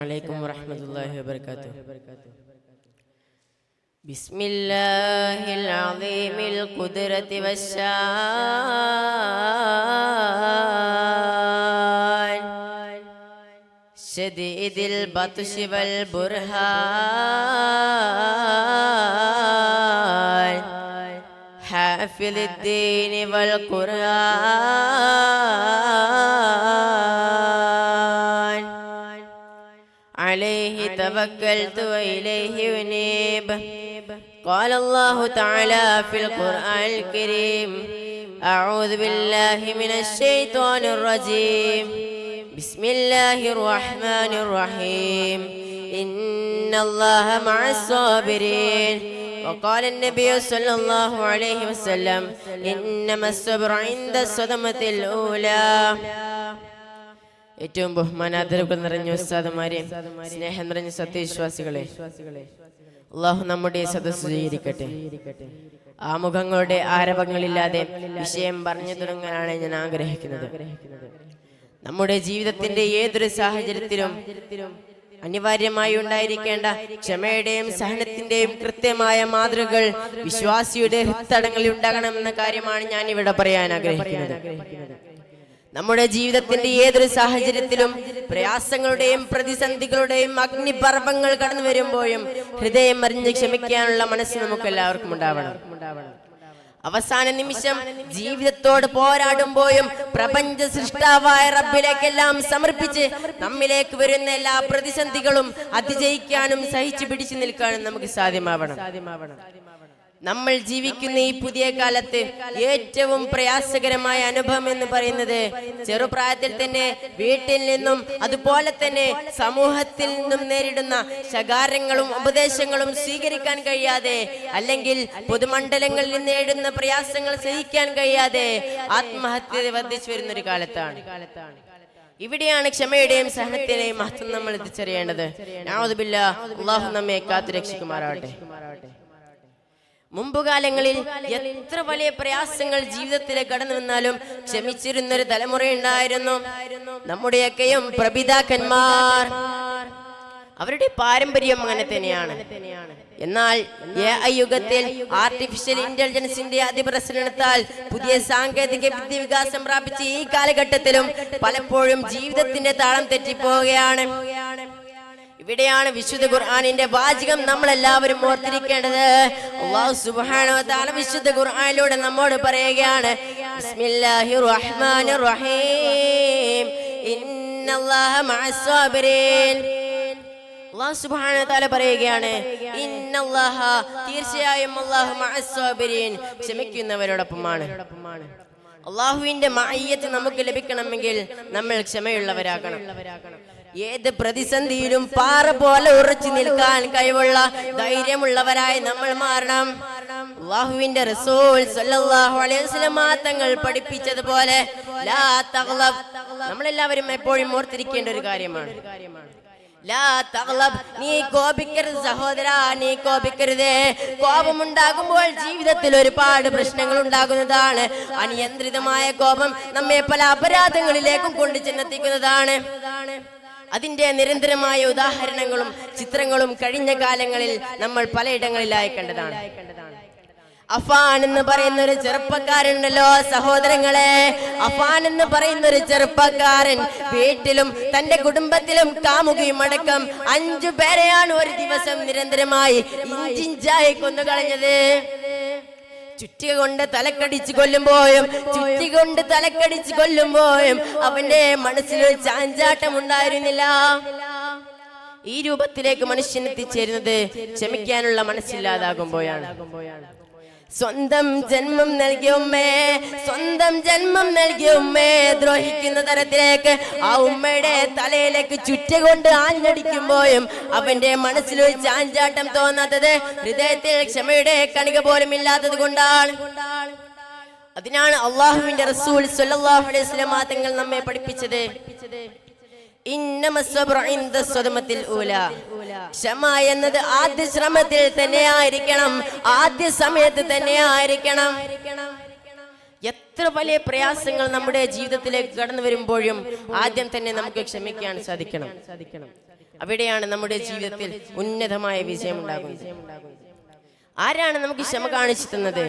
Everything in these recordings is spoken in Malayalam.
عليكم ورحمة الله وبركاته. بسم الله العظيم القدرة والشان شديد البطش والبرهان حافظ الدين والقرآن عليه توكلت وإليه أنيب. قال الله تعالى في القرآن الكريم: أعوذ بالله من الشيطان الرجيم. بسم الله الرحمن الرحيم. إن الله مع الصابرين. وقال النبي صلى الله عليه وسلم: إنما الصبر عند الصدمة الأولى. ഏറ്റവും ബഹുമാനാദരവുകൾ നിറഞ്ഞ ഉസ്താദുമാരെ, സ്നേഹം നിറഞ്ഞ സത്യവിശ്വാസികളെ, അല്ലാഹു നമ്മുടെ സദസ്സ് സ്വീകരിക്കട്ടെ. ആമുഖങ്ങളുടെ ആരവങ്ങളില്ലാതെ വിഷയം പറഞ്ഞു തുടങ്ങാനാണ് ഞാൻ ആഗ്രഹിക്കുന്നത്. നമ്മുടെ ജീവിതത്തിന്റെ ഏതൊരു സാഹചര്യത്തിലും അനിവാര്യമായി ഉണ്ടായിരിക്കേണ്ട ക്ഷമയുടെയും സഹനത്തിന്റെയും കൃത്യമായ മാതൃകകൾ വിശ്വാസിയുടെ ഹൃത്തടങ്ങളിൽ ഉണ്ടാകണമെന്ന കാര്യമാണ് ഞാൻ ഇവിടെ പറയാൻ ആഗ്രഹിക്കുന്നത്. നമ്മുടെ ജീവിതത്തിന്റെ ഏതൊരു സാഹചര്യത്തിലും പ്രയാസങ്ങളുടെയും പ്രതിസന്ധികളുടെയും അഗ്നിപർവ്വങ്ങൾ കടന്നു വരുമ്പോഴും ഹൃദയം അറിഞ്ഞ് ക്ഷമിക്കാനുള്ള മനസ്സ് നമുക്ക് എല്ലാവർക്കും ഉണ്ടാവണം. അവസാന നിമിഷം ജീവിതത്തോട് പോരാടുമ്പോഴും പ്രപഞ്ച സൃഷ്ടാവായ റബ്ബിലേക്കെല്ലാം സമർപ്പിച്ച് നമ്മിലേക്ക് വരുന്ന എല്ലാ പ്രതിസന്ധികളും അതിജയിക്കാനും സഹിച്ചു പിടിച്ചു നിൽക്കാനും നമുക്ക് സാധ്യമാവണം. നമ്മൾ ജീവിക്കുന്ന ഈ പുതിയ കാലത്ത് ഏറ്റവും പ്രയാസകരമായ അനുഭവം എന്ന് പറയുന്നത് ചെറുപ്രായത്തിൽ തന്നെ വീട്ടിൽ നിന്നും അതുപോലെ തന്നെ സമൂഹത്തിൽ നിന്നും നേരിടുന്ന ശകാരങ്ങളും ഉപദേശങ്ങളും സ്വീകരിക്കാൻ കഴിയാതെ, അല്ലെങ്കിൽ പൊതുമണ്ഡലങ്ങളിൽ നിന്ന് നേരിടുന്ന പ്രയാസങ്ങൾ സഹിക്കാൻ കഴിയാതെ ആത്മഹത്യ വർദ്ധിച്ചു വരുന്നൊരു കാലത്താണ്. ഇവിടെയാണ് ക്ഷമയുടെയും സഹനത്തിന്റെയും മഹത്വം നമ്മൾ തിരിച്ചറിയേണ്ടത്. നഊദു ബില്ലാഹ്, അല്ലാഹു നമ്മെ കാത്തു രക്ഷിക്കുമാറാവട്ടെ. മുമ്പുകാലങ്ങളിൽ എത്ര വലിയ പ്രയാസങ്ങൾ ജീവിതത്തിലേക്ക് കടന്നു വന്നാലും ക്ഷമിച്ചിരുന്നൊരു തലമുറയുണ്ടായിരുന്നു. നമ്മുടെയൊക്കെയും പ്രപിതാക്കന്മാർ, അവരുടെ പാരമ്പര്യം അങ്ങനെ തന്നെയാണ്. എന്നാൽ യുഗത്തിൽ ആർട്ടിഫിഷ്യൽ ഇന്റലിജൻസിന്റെ അതിപ്രസരണത്താൽ പുതിയ സാങ്കേതിക വിദ്യ വികാസം പ്രാപിച്ച ഈ കാലഘട്ടത്തിലും പലപ്പോഴും ജീവിതത്തിന്റെ താളം തെറ്റിപ്പോവുകയാണ്. ഇവിടെയാണ് വിശുദ്ധ ഖുർആനിന്റെ വാചകം നമ്മൾ എല്ലാവരും ഓർത്തിരിക്കേണ്ടത്. അല്ലാഹു സുബ്ഹാനഹു വ തആല വിശുദ്ധ ഖുർആനിലൂടെ നമ്മോട് പറയുകയാണ്: ബിസ്മില്ലാഹിർ റഹ്മാനിർ റഹീം, ഇന്നല്ലാഹ മഅസ് സാബിരീൻ. അല്ലാഹു സുബ്ഹാനഹു വ തആല പറയുകയാണ്, ഇന്നല്ലാഹ, തീർച്ചയായും അല്ലാഹു മഅസ് സാബിരീൻ, ക്ഷമിക്കുന്നവരോടൊപ്പമാണ്. അല്ലാഹുവിന്റെ മഅയ്യത്ത് നമുക്ക് ലഭിക്കണമെങ്കിൽ നമ്മൾ ക്ഷമയുള്ളവരാകണം. ഏത് പ്രതിസന്ധിയിലും പാറ പോലെ ഉറച്ചു നിൽക്കാൻ കഴിവുള്ള ധൈര്യമുള്ളവരായി നമ്മൾ മാറണം. അല്ലാഹുവിന്റെ റസൂൽ സല്ലല്ലാഹു അലൈഹി വസല്ലം തങ്ങൾ പഠിപ്പിച്ചതുപോലെ ലാ തഗ്ലബ്, നമ്മളെല്ലാവരും എപ്പോഴും ഓർത്തിരിക്കേണ്ട ഒരു കാര്യമാണ്. ലാ തഗ്ലബ്, നീ കോപിക്കരുത് സഹോദരാ, നീ കോപിക്കരുത്. കോപമുണ്ടാകുമ്പോൾ ജീവിതത്തിൽ ഒരുപാട് പ്രശ്നങ്ങൾ ഉണ്ടാകുന്നതാണ്. അനിയന്ത്രിതമായ കോപം നമ്മെ പല അപരാധങ്ങളിലേക്കും കൊണ്ടു ചെന്നെത്തിക്കുന്നതാണ്. അതിന്റെ നിരന്തരമായ ഉദാഹരണങ്ങളും ചിത്രങ്ങളും കഴിഞ്ഞ കാലങ്ങളിൽ നമ്മൾ പലയിടങ്ങളിലായി കണ്ടതാണ്. അഫാൻ എന്ന് പറയുന്ന ഒരു ചെറുപ്പക്കാരുണ്ടല്ലോ സഹോദരങ്ങളെ, അഫാൻ എന്ന് പറയുന്ന ഒരു ചെറുപ്പക്കാരൻ വീട്ടിലും തന്റെ കുടുംബത്തിലും കാമുകിയും അടക്കം 5 പേരെയാണ് ഒരു ദിവസം നിരന്തരമായി ഇഞ്ചിഞ്ചായി കൊന്നുകളഞ്ഞത്. ചുറ്റിക കൊണ്ട് തലക്കടിച്ച് കൊല്ലുമ്പോഴും അവന്റെ മനസ്സിലൊരു ചാഞ്ചാട്ടം ഉണ്ടായിരുന്നില്ല. ഈ രൂപത്തിലേക്ക് മനുഷ്യൻ എത്തിച്ചേരുന്നത് ക്ഷമിക്കാനുള്ള മനസ്സില്ലാതാകുമ്പോഴാണ്. സ്വന്തം ജന്മം നൽകിയ ഉമ്മയെ ദ്രോഹിക്കുന്ന തരത്തിലേക്ക് ആ ഉമ്മയുടെ തലയിലേക്ക് ചുറ്റ കൊണ്ട് ആഞ്ഞടിക്കുമ്പോഴും അവന്റെ മനസ്സിലൊരു ചാഞ്ചാട്ടം തോന്നാത്തത് ഹൃദയത്തിൽ ക്ഷമയുടെ കണിക പോലും ഇല്ലാത്തത് കൊണ്ടാണ്. അതിനാണ് അല്ലാഹുവിന്റെ റസൂൽ സ്വല്ലല്ലാഹു അലൈഹി വസല്ലം തങ്ങൾ നമ്മെ പഠിപ്പിച്ചത്: ക്ഷമ എന്നത് ആദ്യ ശ്രമത്തിൽ തന്നെ ആയിരിക്കണം, ആദ്യ സമയത്ത് തന്നെ ആയിരിക്കണം. എത്ര വലിയ പ്രയാസങ്ങൾ നമ്മുടെ ജീവിതത്തിലേക്ക് കടന്നു വരുമ്പോഴും ആദ്യം തന്നെ നമുക്ക് ക്ഷമിക്കാൻ സാധിക്കണം. അവിടെയാണ് നമ്മുടെ ജീവിതത്തിൽ ഉന്നതമായ വിജയം ഉണ്ടാകുന്നത്. ആരാണ് നമുക്ക് ക്ഷമ കാണിച്ചു തന്നത്?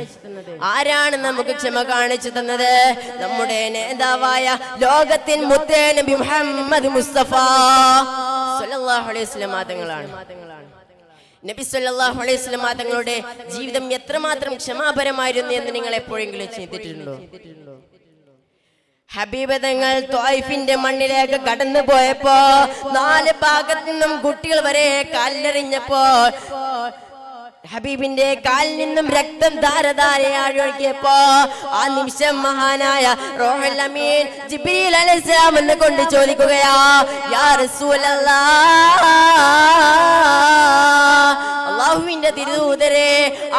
ആരാണ് നമുക്ക് ക്ഷമ കാണിച്ചു തന്നത്? നമ്മുടെ നേതാവായ ലോകത്തിൻ മുത്തേ നബി മുഹമ്മദ് മുസ്തഫ സല്ലല്ലാഹു അലൈഹി വസല്ലം തങ്ങളാണ്. നബി സല്ലല്ലാഹു അലൈഹി വസല്ലം തങ്ങളുടെ ജീവിതം എത്രമാത്രം ക്ഷമാപരമായിരുന്നു എന്ന് നിങ്ങൾ എപ്പോഴെങ്കിലും ചിന്തിച്ചിട്ടുണ്ടോ? ഹബീബ് തങ്ങൾ ത്വായിഫിന്റെ മണ്ണിലേക്ക് കടന്നു പോയപ്പോ 4 ഭാഗത്തു നിന്നും കുട്ടികൾ വരെ കല്ലെറിഞ്ഞപ്പോ ഹബീബിന്റെ കാലിൽ നിന്നും രക്തം ധാരധാരയായി ഒഴുകിയപ്പോ ആ നിമിഷം മഹാനായ റൂഹുൽ അമീൻ ജിബ്രീൽ അലൈഹിസ്സലാം എന്ന് കൊണ്ട് ചോദിക്കുകയാ, യാ റസൂലല്ലാഹ്, അല്ലാഹുവിന്റെ തിരുദൂതരെ,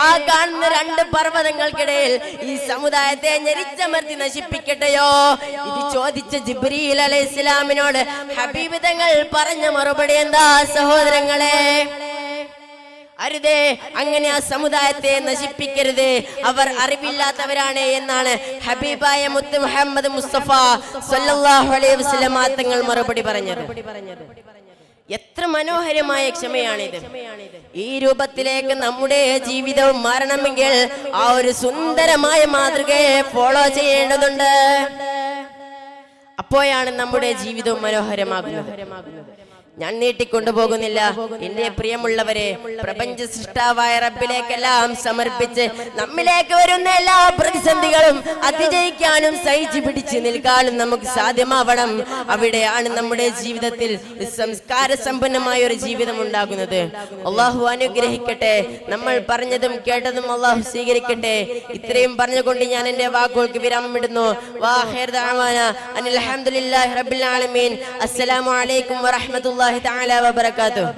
ആ കാണുന്ന 2 പർവ്വതങ്ങൾക്കിടയിൽ ഈ സമുദായത്തെ ഞെരിച്ചമർത്തി നശിപ്പിക്കട്ടെയോ? ഇത് ചോദിച്ച ജിബ്രീൽ അലൈഹിസ്സലാമിനോട് ഹബീബ് തങ്ങൾ പറഞ്ഞ മറുപടി എന്താ സഹോദരങ്ങളെ? അരുതേ, അങ്ങനെ ആ സമുദായത്തെ നശിപ്പിക്കരുത്, അവർ അറിവില്ലാത്തവരാണ് എന്നാണ് ഹബീബായ മുത്ത് മുഹമ്മദ് മുസ്തഫ സല്ലല്ലാഹു അലൈഹി വസല്ലം തങ്ങൾ മറുപടി പറഞ്ഞത്. എത്ര മനോഹരമായ ക്ഷമയാണിത്! ഈ രൂപത്തിലേക്ക് നമ്മുടെ ജീവിതവും മാറണമെങ്കിൽ ആ ഒരു സുന്ദരമായ മാതൃകയെ ഫോളോ ചെയ്യേണ്ടതുണ്ട്. അപ്പോഴാണ് നമ്മുടെ ജീവിതവും മനോഹരമാകുന്നത്. ഞാൻ നീട്ടിക്കൊണ്ടുപോകുന്നില്ല. എന്റെ പ്രിയമുള്ളവരെ, പ്രപഞ്ച സൃഷ്ടാവായ റബ്ബിലേക്കെല്ലാം സമർപ്പിച്ച് നമ്മിലേക്ക് വരുന്ന എല്ലാ പ്രതിസന്ധികളും അതിജയിക്കാനും സഹിച്ചു പിടിച്ച് നിൽക്കാനും നമുക്ക് സാധ്യമാവണം. അവിടെയാണ് നമ്മുടെ ജീവിതത്തിൽ സംസ്കാര സമ്പന്നമായ ഒരു ജീവിതം ഉണ്ടാകുന്നത്. അള്ളാഹു അനുഗ്രഹിക്കട്ടെ. നമ്മൾ പറഞ്ഞതും കേട്ടതും അള്ളാഹു സ്വീകരിക്കട്ടെ. ഇത്രയും പറഞ്ഞുകൊണ്ട് ഞാൻ എന്റെ വാക്കുകൾക്ക് വിരാമമിടുന്നു. വാഹിർ ദഅവാന അനിൽ ഹംദുലില്ലാഹി റബ്ബിൽ ആലമീൻ. അസ്സലാമു അലൈക്കും വറഹ്മത്തുള്ളാഹി തആല വബറകാതുഹു.